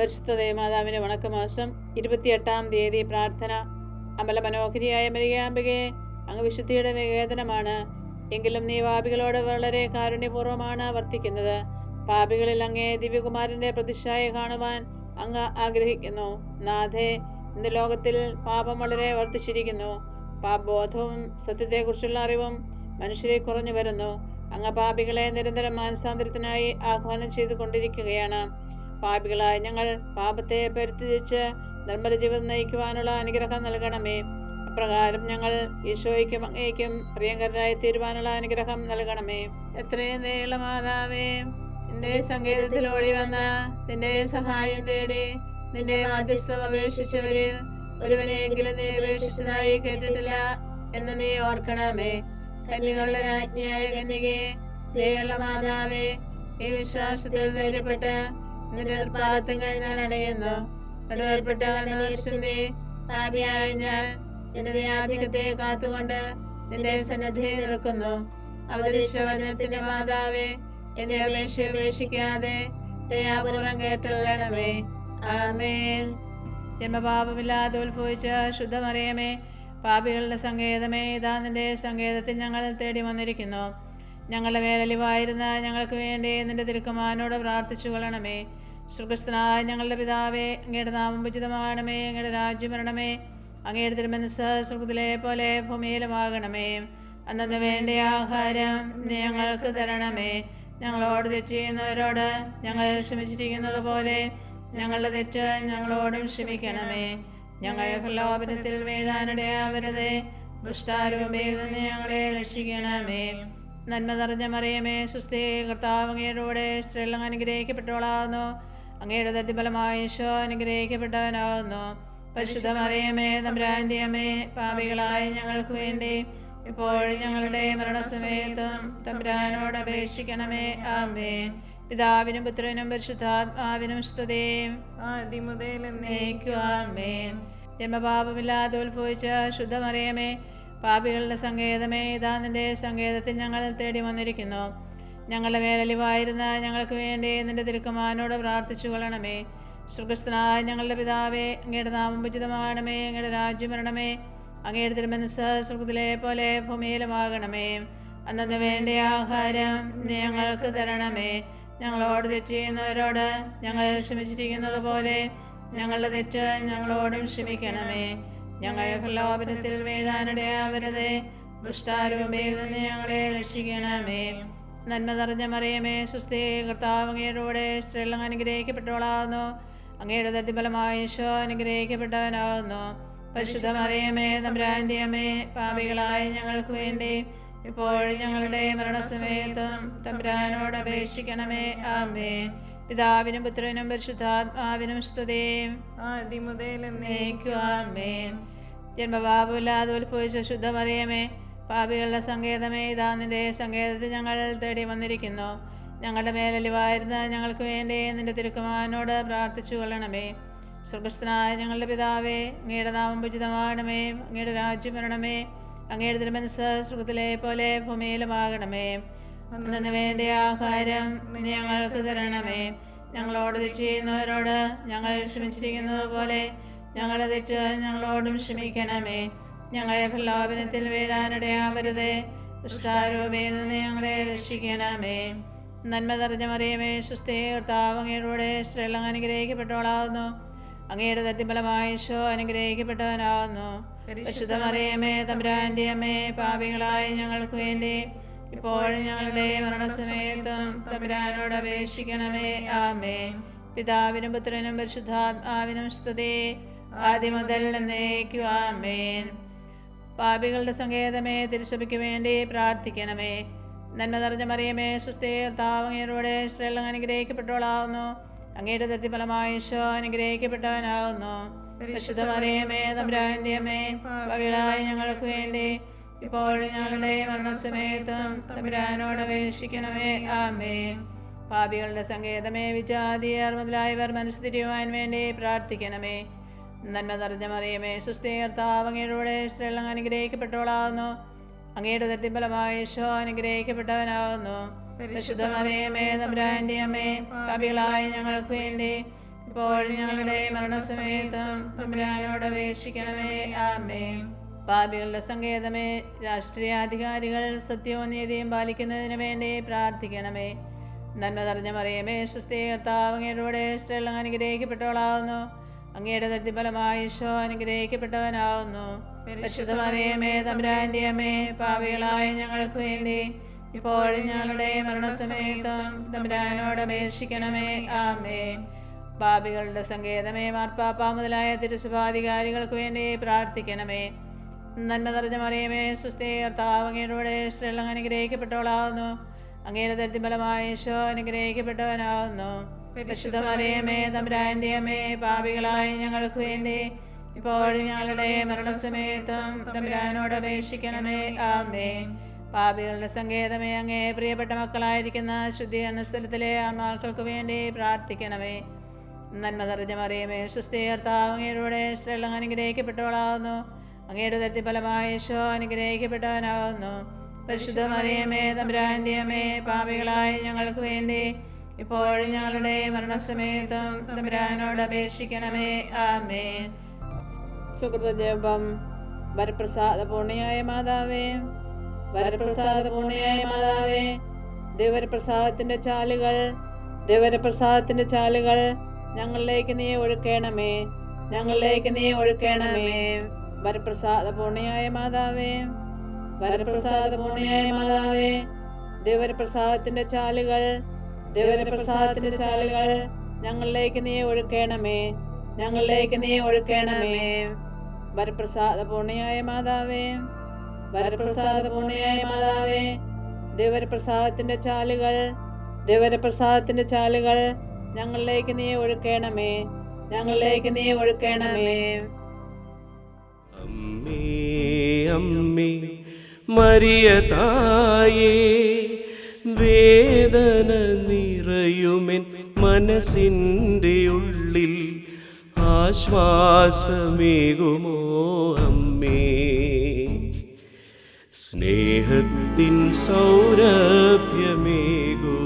പരിശുദ്ധ ദേവമാതാവിന്റെ വണക്കമാസം 28-ാം തീയതി പ്രാർത്ഥന. അമല മനോഹരിയായ മരിയാമ്പികയെ, അങ്ങ് വിശുദ്ധിയുടെ വിവേചനമാണ്. എങ്കിലും നീ പാപികളോട് വളരെ കാരുണ്യപൂർവ്വമാണ് വർത്തിക്കുന്നത്. പാപികളിൽ അങ്ങേ ദിവ്യകുമാരന്റെ പ്രതിഷ്ഠയെ കാണുവാൻ അങ്ങ് ആഗ്രഹിക്കുന്നു. നാഥേ, ഇന്ന് ലോകത്തിൽ പാപം വളരെ വർദ്ധിച്ചിരിക്കുന്നു. പാപബോധവും സത്യത്തെക്കുറിച്ചുള്ള അറിവും മനുഷ്യരെ കുറഞ്ഞു വരുന്നു. അങ്ങ് പാപികളെ നിരന്തരം മാനസാന്തരത്തിനായി ആഹ്വാനം ചെയ്തുകൊണ്ടിരിക്കുകയാണ്. പാപികളായ ഞങ്ങൾ പാപത്തെ പരിത്യജിച്ച് നിർമ്മല ജീവിതം നയിക്കുവാനുള്ള അനുഗ്രഹം നൽകണമേ. അപ്രകാരം ഞങ്ങൾ ഈശോയ്ക്കും അങ്ങേക്കും പ്രിയങ്കരരായി തീരുവാനുള്ള അനുഗ്രഹം നൽകണമേ. എത്രയും ദയുള്ള മാതാവേ, നിന്റെ സങ്കേതത്തിൽ ഓടി വന്ന് നിന്റെ സഹായം തേടി നിന്റെ മധ്യസ്ഥം അപേക്ഷിച്ചവരിൽ ഒരുവനെയെങ്കിലും നീ അപേക്ഷിച്ചതായി കേട്ടിട്ടില്ല എന്ന് നീ ഓർക്കണമേ. കന്യകളുടെ രാജ്ഞിയായ കന്യകേ, ദയുള്ള മാതാവേ, ഈ വിശ്വാസത്തിൽ ധൈര്യപ്പെട്ട് നിന്റെ പാദങ്ങൾ ഞാൻ അടയുന്നു. നടുവേർപ്പെട്ട കണ്ണുദർശിനി പാപിയായ ഞാൻ നിന്റെ ദയാധിക്യത്തെ കാത്തുകൊണ്ട് നിന്റെ സന്നദ്ധിയിൽ നിൽക്കുന്നു. അവതരിച്ച വചനത്തിന്റെ മാതാവേ, എന്റെ അപേക്ഷ ഉപേക്ഷിക്കാതെ ദയാപൂർവം കേട്ടല്ലണമേ. ആമേൻ. ജന്മപാപമില്ലാതെ ഉത്ഭവിച്ച ശുദ്ധമറിയമേ, പാപികളുടെ സങ്കേതമേ, ഇതാ നിന്റെ സങ്കേതത്തിൽ ഞങ്ങൾ തേടി വന്നിരിക്കുന്നു. ഞങ്ങളുടെ മേലലിവായിരുന്ന ഞങ്ങൾക്ക് വേണ്ടി നിന്റെ തിരുക്കുമാരനോട് പ്രാർത്ഥിച്ചു കൊള്ളണമേ. സ്വർഗ്ഗസ്ഥനായ ഞങ്ങളുടെ പിതാവേ, അങ്ങയുടെ നാമം ഉചിതമാകണമേ. അങ്ങയുടെ രാജ്യം വരണമേ. അങ്ങയുടെ തിരുമനസ്സ് സ്വർഗ്ഗത്തിലെ പോലെ ഭൂമിയിലുമാകണമേ. അന്നു വേണ്ട ആഹാരം ഞങ്ങൾക്ക് തരണമേ. ഞങ്ങളോട് തെറ്റ് ചെയ്യുന്നവരോട് ഞങ്ങൾ ക്ഷമിച്ചിരിക്കുന്നത് പോലെ ഞങ്ങളുടെ തെറ്റ് ഞങ്ങളോടും ക്ഷമിക്കണമേ. ഞങ്ങൾ പ്രലോഭനത്തിൽ വീഴാനിടയാവരുതേ. ദുഷ്ടാരൂപയിൽ നിന്ന് ഞങ്ങളെ രക്ഷിക്കണമേ. നന്മ നിറഞ്ഞ മറിയമേ, സുസ്ഥി, കർത്താവ് അങ്ങയുടെ കൂടെ സ്ത്രീകൾ അനുഗ്രഹിക്കപ്പെട്ടവളാകുന്നു. അങ്ങയുടെ ദരിദ്രഫലമായ ഈശോ അനുഗ്രഹിക്കപ്പെട്ടവനാകുന്നു. പരിശുദ്ധ മറിയമേ, തമ്പുരാന്റെ അമ്മേ, പാപികളായ ഞങ്ങൾക്ക് വേണ്ടി ഇപ്പോഴും ഞങ്ങളുടെ മരണസമയത്തും തമ്പുരാനോട് അപേക്ഷിക്കണമേ. ആമേൻ. പിതാവിനും പുത്രനും പരിശുദ്ധാത്മാവിനും സ്തുതി, ആദ്യം മുതൽ എന്നേക്കും. ആമേൻ. ജന്മപാപമില്ലാതെ ഉത്ഭവിച്ച ശുദ്ധമറിയമേ, പാപികളുടെ സങ്കേതമേ, ഇതാ നിന്റെ സങ്കേതത്തിൽ ഞങ്ങൾ തേടി വന്നിരിക്കുന്നു. ഞങ്ങളുടെ മേലലിവായിരുന്ന ഞങ്ങൾക്ക് വേണ്ടി നിന്റെ തിരുക്കുമാരനോട് പ്രാർത്ഥിച്ചു കൊള്ളണമേ. സ്വർഗ്ഗസ്ഥനായ ഞങ്ങളുടെ പിതാവേ, അങ്ങയുടെ നാമം ഉചിതമാകണമേ. അങ്ങയുടെ രാജ്യം വരണമേ. അങ്ങയുടെ തിരുമനസ്സ് സ്വർഗ്ഗത്തിലെ പോലെ ഭൂമിയിലുമാകണമേ. അന്നു വേണ്ട ആഹാരം ഞങ്ങൾക്ക് തരണമേ. ഞങ്ങളോട് തെറ്റ് ചെയ്യുന്നവരോട് ഞങ്ങൾ ക്ഷമിച്ചിരിക്കുന്നത് പോലെ ഞങ്ങളുടെ തെറ്റ് ഞങ്ങളോടും ക്ഷമിക്കണമേ. ഞങ്ങൾ പ്രലോഭനത്തിൽ വീഴാനിടയാവരുതേ. ദുഷ്ടാരൂപയിൽ നിന്ന് ഞങ്ങളെ രക്ഷിക്കണമേ. നന്മ നിറഞ്ഞ മറിയമേ, സുസ്ഥി, കർത്താവ് അങ്ങയുടെ കൂടെ സ്ത്രീകൾ അനുഗ്രഹിക്കപ്പെട്ടവളാകുന്നു. അങ്ങയുടെ ദരിദ്രഫലമായ ഈശോ അനുഗ്രഹിക്കപ്പെട്ടവനാകുന്നു. പരിശുദ്ധ മറിയമേ, തമ്പുരാന്റെ അമ്മേ, പാപികളായ ഞങ്ങൾക്ക് വേണ്ടി ഇപ്പോഴും ഞങ്ങളുടെ മരണസമയത്തും തമ്പുരാനോട് അപേക്ഷിക്കണമേ. ആമേൻ. പിതാവിനും പുത്രനും പരിശുദ്ധാത്മാവിനും സ്തുതി, ആദ്യം മുതൽ എന്നേക്കും. ആമേൻ. ജന്മപാപമില്ലാതെ ഉത്ഭവിച്ച ശുദ്ധമറിയമേ, പാപികളുടെ സങ്കേതമേ, ഇതാ നിന്റെ സങ്കേതത്തിൽ ഞങ്ങൾ തേടി വന്നിരിക്കുന്നു. ഞങ്ങളുടെ മേലലിവായിരുന്ന ഞങ്ങൾക്ക് വേണ്ടി നിന്റെ തിരുക്കുമാരനോട് പ്രാർത്ഥിച്ചു കൊള്ളണമേ. സ്വർഗ്ഗസ്ഥനായ ഞങ്ങളുടെ പിതാവേ, അങ്ങയുടെ നാമം ഉചിതമാകണമേ. അങ്ങയുടെ രാജ്യം വരണമേ. അങ്ങയുടെ തിരുമനസ്സ് സ്വർഗ്ഗത്തിലെ പോലെ ഭൂമിയിലുമാകണമേ. അന്നു വേണ്ട ആഹാരം ഞങ്ങൾക്ക് തരണമേ. ഞങ്ങളോട് തെറ്റ് ചെയ്യുന്നവരോട് ഞങ്ങൾ ക്ഷമിച്ചിരിക്കുന്നത് പോലെ ഞങ്ങളുടെ തെറ്റ് ഞങ്ങളോടും ക്ഷമിക്കണമേ. ഞങ്ങളെ പ്രലോഭനത്തിൽ വീഴാനിടയാവരുതേ. ദുഷ്ടാരൂപയിൽ നിന്ന് ഞങ്ങളെ രക്ഷിക്കണമേ. നന്മ നിറഞ്ഞ മറിയമേ, സുസ്ഥി, കർത്താവ് അങ്ങയുടെ കൂടെ സ്ത്രീകൾ അനുഗ്രഹിക്കപ്പെട്ടവളാകുന്നു. അങ്ങയുടെ ദരിദ്രഫലമായ ഈശോ അനുഗ്രഹിക്കപ്പെട്ടവനാകുന്നു. പരിശുദ്ധ മറിയമേ, തമ്പുരാന്റെ അമ്മേ, പാപികളായ ഞങ്ങൾക്ക് വേണ്ടി ഇപ്പോഴും ഞങ്ങളുടെ മരണസമയത്തും തമ്പുരാനോട് അപേക്ഷിക്കണമേ. ആമേൻ. പിതാവിനും പുത്രനും പരിശുദ്ധാത്മാവിനും സ്തുതി, ആദ്യം മുതൽ എന്നേക്കും. ആമേൻ. പാപികളുടെ സങ്കേതമേ, തിരുസഭയ്ക്ക് വേണ്ടി പ്രാർത്ഥിക്കണമേ. നന്മ നിറഞ്ഞ മറിയമേ, സുസ്ഥി, കർത്താവ് അങ്ങയുടെ കൂടെ സ്ത്രീകൾ അനുഗ്രഹിക്കപ്പെട്ടവളാകുന്നു. അങ്ങയുടെ ദരിദ്രഫലമായ ഈശോ അനുഗ്രഹിക്കപ്പെട്ടവനാകുന്നു. പരിശുദ്ധ മറിയമേ, തമ്പുരാന്റെ അമ്മേ, പാപികളായ ഞങ്ങൾക്ക് വേണ്ടി ഇപ്പോഴും ഞങ്ങളുടെ മരണസമയത്തും തമ്പുരാനോട് അപേക്ഷിക്കണമേ. ആമേൻ. പാപികളുടെ സങ്കേതമേ, വിജാതിയർ മുതലായവർ മനസ്സ് തിരിയുവാൻ വേണ്ടി പ്രാർത്ഥിക്കണമേ. നന്മ നിറഞ്ഞ മറിയമേ, സുസ്ഥി, കർത്താവ് അങ്ങയുടെ കൂടെ സ്ത്രീകൾ അനുഗ്രഹിക്കപ്പെട്ടവളാകുന്നു. അങ്ങയുടെ ദരിദ്രഫലമായ ഈശോ അനുഗ്രഹിക്കപ്പെട്ടവനാകുന്നു. പരിശുദ്ധ മറിയമേ, തമ്പുരാന്റെ അമ്മേ, പാപികളായ ഞങ്ങൾക്ക് വേണ്ടി ഇപ്പോഴും ഞങ്ങളുടെ മരണസമയത്തും തമ്പുരാനോട് അപേക്ഷിക്കണമേ. ആമേൻ. പാപികളുടെ സങ്കേതമേ, രാഷ്ട്രീയാധികാരികൾ സത്യവും നീതിയും പാലിക്കുന്നതിന് വേണ്ടി പ്രാർത്ഥിക്കണമേ. നന്മ നിറഞ്ഞ മറിയമേ, സ്വസ്തി, കർത്താവ് അങ്ങയുടെ സ്ത്രീകൾ അനുഗ്രഹിക്കപ്പെട്ടവളാവുന്നു. അങ്ങയുടെ ദരിദ്രഫലമായി ഈശോ അനുഗ്രഹിക്കപ്പെട്ടവനാവുന്നു. പരിശുദ്ധ മറിയമേ, തമ്പുരാന്റെ അമ്മേ, പാപികളായ ഞങ്ങൾക്ക് വേണ്ടി ഇപ്പോഴും ഞങ്ങളുടെ മരണസമയത്തും തമ്പുരാനോട് അപേക്ഷിക്കണമേ. ആമേൻ. പാപികളുടെ സങ്കേതമേ, മാർപ്പാപ്പ മുതലായ തിരുസഭാധികാരികൾക്ക് വേണ്ടി പ്രാർത്ഥിക്കണമേ. നന്മ നിറഞ്ഞ മറിയമേ, സ്വസ്തി, കർത്താവ് അങ്ങയുടെ സ്ത്രീകൾ അനുഗ്രഹിക്കപ്പെട്ടവളാവുന്നു. അങ്ങയുടെ ദരിദ്രഫലമായി ഈശോ അനുഗ്രഹിക്കപ്പെട്ടവനാവുന്നു. പരിശുദ്ധ മറിയമേ, തമ്പുരാന്റെ അമ്മേ, പാപികളായ ഞങ്ങൾക്ക് വേണ്ടി ഇപ്പോഴും ഞങ്ങളുടെ മരണസമയത്തും തമ്പുരാനോട് അപേക്ഷിക്കണമേ. ആമേൻ. പാപികളുടെ സങ്കേതമേ, അങ്ങേ പ്രിയപ്പെട്ട മക്കളായിരിക്കുന്ന ശുദ്ധീകരണ സ്ഥലത്തിലെ ആത്മാക്കൾക്ക് വേണ്ടി പ്രാർത്ഥിക്കണമേ. നന്മ നിറഞ്ഞ മറിയമേ, സ്വസ്തി, കർത്താവ് അങ്ങയുടെ സ്ത്രീകൾ അനുഗ്രഹിക്കപ്പെട്ടവളാവുന്നു. അങ്ങയുടെ ദരിദ്രഫലമായി ഈശോ അനുഗ്രഹിക്കപ്പെട്ടവനാവുന്നു. പരിശുദ്ധ മറിയമേ, തമ്പുരാന്റെ അമ്മേ, പാപികളായ ഞങ്ങൾക്ക് വേണ്ടി ഇപ്പോഴും ഞങ്ങളുടെ മരണസമയത്തും തമ്പുരാനോട് അപേക്ഷിക്കണമേ. ആമേൻ. സുകൃതജപം. വരപ്രസാദപൂർണിയായ മാതാവേ, വരപ്രസാദപൂർണിയായ മാതാവേ, ദേവരപ്രസാദത്തിന്റെ ചാലുകൾ ഞങ്ങളിലേക്ക് നീ ഒഴുക്കണമേ, ഞങ്ങളിലേക്ക് നീ ഒഴുക്കണമേ. വരപ്രസാദപൂർണിയായ മാതാവേ, വരപ്രസാദപൂർണിയായ മാതാവേ, ദേവരപ്രസാദത്തിന്റെ ചാലുകൾ ഞങ്ങളിലേക്ക് നീ ഒഴുക്കണമേ, ഞങ്ങളിലേക്ക് നീ ഒഴുക്കണമേ. വരപ്രസാദപൂർണിയായ മാതാവേ, വരപ്രസാദപൂർണിയായ മാതാവേ, ദേവരപ്രസാദത്തിന്റെ ചാലുകൾ ഞങ്ങളിലേക്ക് നീ ഒഴുക്കണമേ, ഞങ്ങളിലേക്ക് നീ ഒഴുക്കണമേ. അമ്മേ അമ്മേ മരിയ തായേ, വേദന നിറയുമെൻ മനസ്സിൻ്റെ ഉള്ളിൽ ആശ്വാസമേകുമോ അമ്മേ. സ്നേഹത്തിൻ സൗരഭ്യമേകൂ.